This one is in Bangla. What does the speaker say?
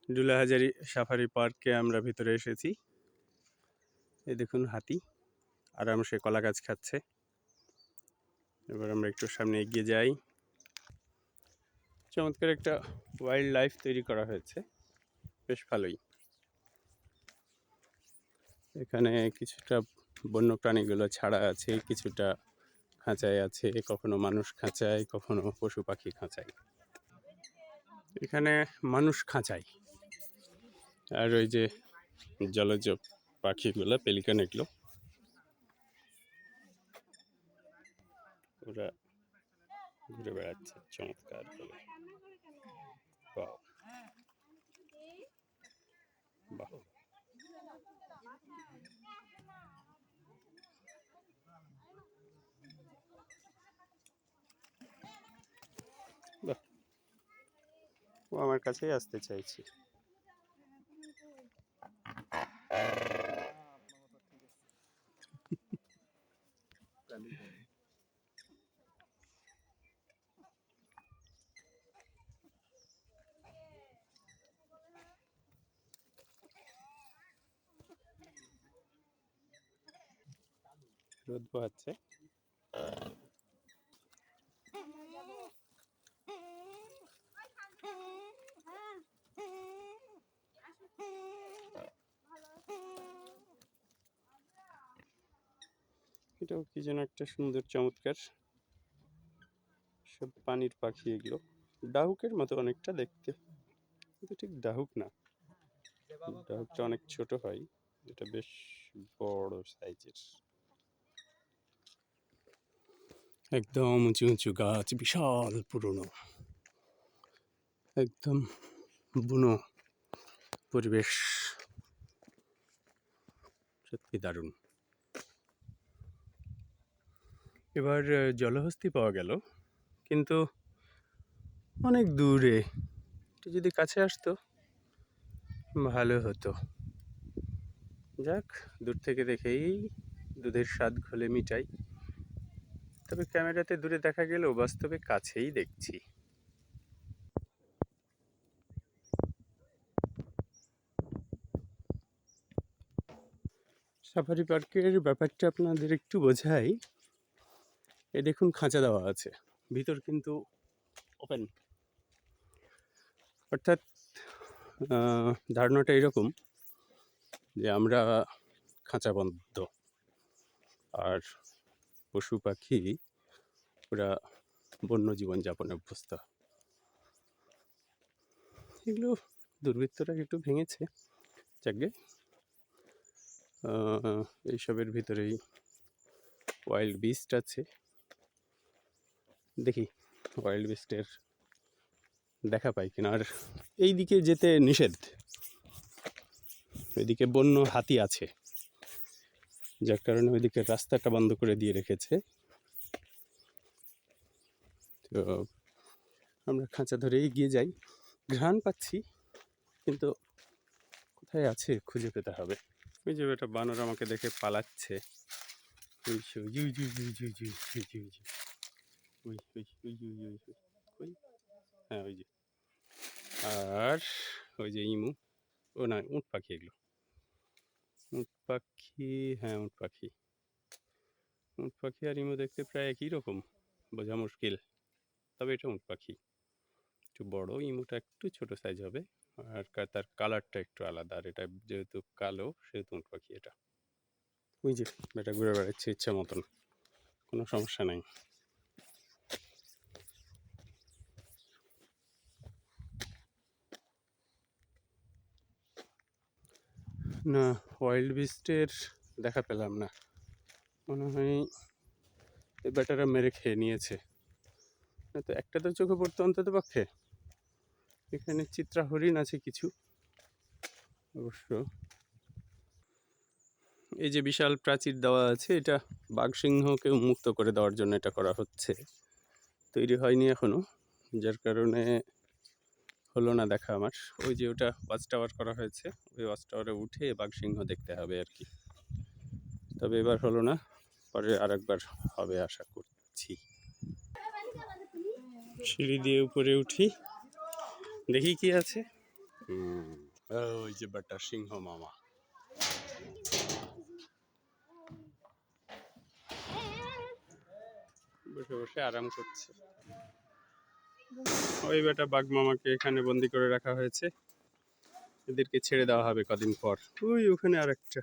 ডুলাহাজারি সাফারি পার্কে আমরা ভিতরে এসেছি। এই দেখুন হাতি আরামসে কলা গাছ খাচ্ছে। এবার আমরা একটু সামনে এগিয়ে যাই। চমৎকার একটা ওয়াইল্ড লাইফ তৈরি করা হয়েছে, বেশ ভালোই। এখানে কিছুটা বন্য প্রাণীগুলো ছাড়া আছে, কিছুটা খাঁচায় আছে, কখনো মানুষ খাঁচায়, কখনো পশু পাখি খাঁচায়। এখানে মানুষ খাঁচায়, আর ওই যে জলজ পাখিগুলো, পেলিকান, এগুলো ওরা ঘুরে বেড়াচ্ছে চমৎকার করে। বাহ বাহ, বাহ, ও আমার কাছেই আসতে চাইছে। রোদ পোহাচ্ছে। এটাও কি যেন একটা সুন্দর চমৎকার সব পানির পাখি। এগুলো ডাহুকের মতো অনেকটা দেখতে, কিন্তু ঠিক ডাহুক না, ডাহুকটা অনেক ছোট হয়, এটা বেশ বড় সাইজের। একদম উঁচু উঁচু গাছ, বিশাল পুরনো, একদম বুনো পরিবেশ, সত্যি দারুণ। এবার জলহস্তি পাওয়া গেল, কিন্তু অনেক দূরে। একটু যদি কাছে আসতো ভালো হতো। যাক, দূর থেকে দেখেই দুধের স্বাদ ঘোলে মিটাই। তবে ক্যামেরাতে দূরে দেখা গেলেও বাস্তবে কাছেই দেখছি। সাফারি পার্কের ব্যাপারটা আপনাদের একটু বোঝাই। এ দেখুন, খাঁচা দেওয়া আছে, ভিতর কিন্তু ওপেন। অর্থাৎ ধারণাটা এরকম যে আমরা খাঁচাবদ্ধ, আর পশু পাখি ওরা বন্য জীবনযাপনে অভ্যস্ত। এগুলো দুর্বৃত্তরা একটু ভেঙেছে, যাকে এইসবের ভিতরেই ওয়াইল্ড বিস্ট আছে। দেখি ওয়াইল্ড বিস্টের দেখা পাই কিনা। আর এই দিকে যেতে নিষেধ, ওইদিকে বন্য হাতি আছে, যার কারণে ওইদিকে রাস্তাটা বন্ধ করে দিয়ে রেখেছে। তো আমরা খাঁচা ধরে এগিয়ে যাই। ঘ্রাণ পাচ্ছি, কিন্তু কোথায় আছে খুঁজে পেতে হবে। ওই যে একটা বানর আমাকে দেখে পালাচ্ছে। হ্যাঁ, ওই যে। আর ওই যে ইমু, ও না, উট পাখি। এগুলো উট পাখি, হ্যাঁ উট পাখি। উট পাখি আর ইমু দেখতে প্রায় একই রকম, বোঝা মুশকিল। তবে এটা উট পাখি, একটু বড়। ইমুটা একটু ছোট সাইজ হবে, আর তার কালারটা একটু আলাদা। আর এটা যেহেতু কালো, সেহেতু উট পাখি এটা। ওই যে এটা ঘুরে বেড়াচ্ছে ইচ্ছা মতন, কোনো সমস্যা নাই। না, ওয়াইল্ড বিস্টের দেখা পেলাম না। মনে হয় এই ব্যাটারা মেরে খেয়ে নিয়েছে। না তো একটা তো চোখে পড়তো অন্তত পক্ষে। এখানে চিত্রা হরিণ আছে কিছু অবশ্য। এই যে বিশাল প্রাচীর দেওয়া আছে, এটা বাঘসিংহকে উন্মুক্ত করে দেওয়ার জন্য এটা করা হচ্ছে। তৈরি হয়নি এখনো, যার কারণে হলো না দেখা আমার। ওই যে ওটা ওয়াচ টাওয়ার করা হয়েছে, ওই ওয়াচ টাওয়ারে উঠে বাঘসিংহ দেখতে হবে আর কি। তবে এবার হলো না, পরে আরেকবার হবে আশা করছি। সিঁড়ি দিয়ে উপরে উঠি, দেখি কি আছে। হুম, ওই যে বেটা সিংহ মামা। বসে বসে আরাম করছে। ওই বেটা বাঘ মামাকে এখানে বন্দি করে রাখা হয়েছে। এদেরকে ছেড়ে দেওয়া হবে কদিন পর। ওই ওখানে আরেকটা।